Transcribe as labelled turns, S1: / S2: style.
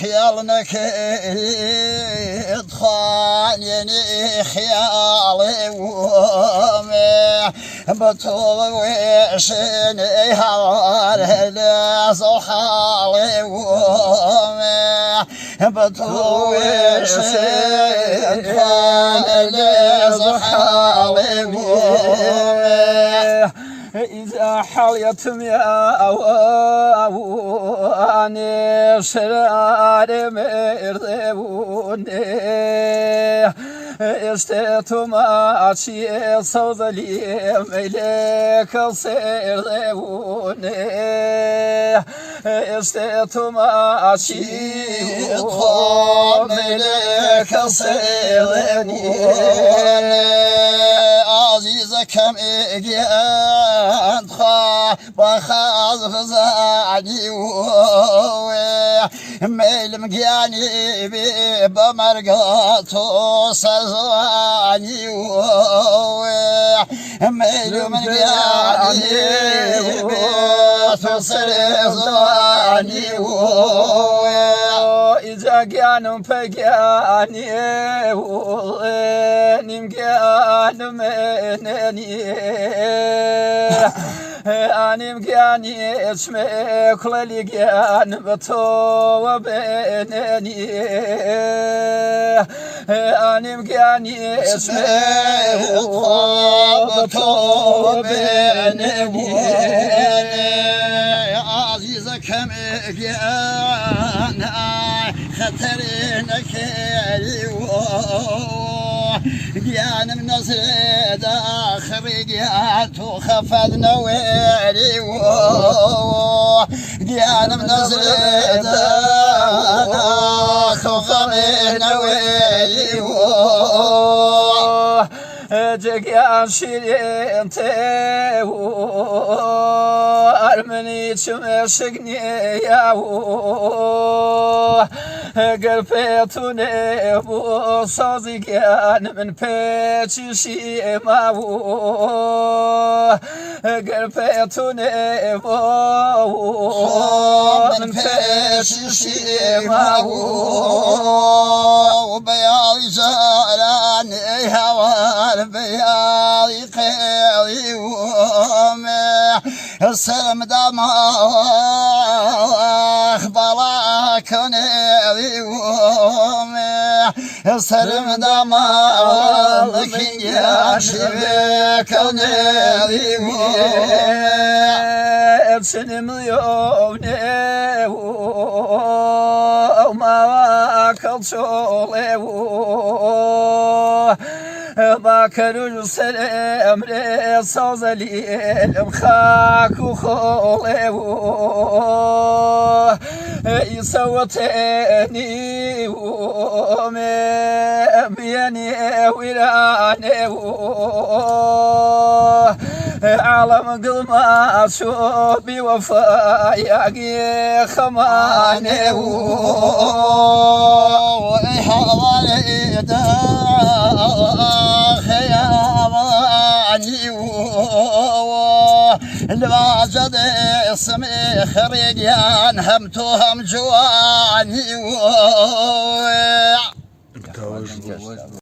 S1: خيالنك يدخلني خيالي ومي بطول وشني هوار صحالي ومي بطول وشني صحالي ومي إذا حليتم يا أواني شرار مردوني استيتم أشي صوذلي ملك سيردوني استيتم أشي ملك سيردوني عزيزكم إجيان بخاز غزاني ميل مجاني بمرقاتو سزاني ميل مجاني بسرزاني إذا كانوا فجاني نمجان منني أنيم كاني اسمك للجان بتو بينني أنيم كاني اسمك بتو بينني عزيزك مجان خطرنك جان من نصر آخر جات وخفضنا ويلي جان من نصر خفضنا ويلي جيان شيرين تيو أرمني تمسكني ياو قلبيتوني بو صادقان من بيتي شي ماو قلبيتوني بو من بيتي شي ماو بياضي زاراني هوار بياضي قيضي ومي السلم دماغ بلاك نيضي ومي السلم دماغ يا شبيك نيضي ومي السلم يومني وما كالشولي ما كانوا السلام لصوزلي المخاك وخولي يصوتني ومياني ويراني عالم قلما شوبي وفاياقي خماني وإحضاني خياماني الواجد اسمي خريجان همتهم جواني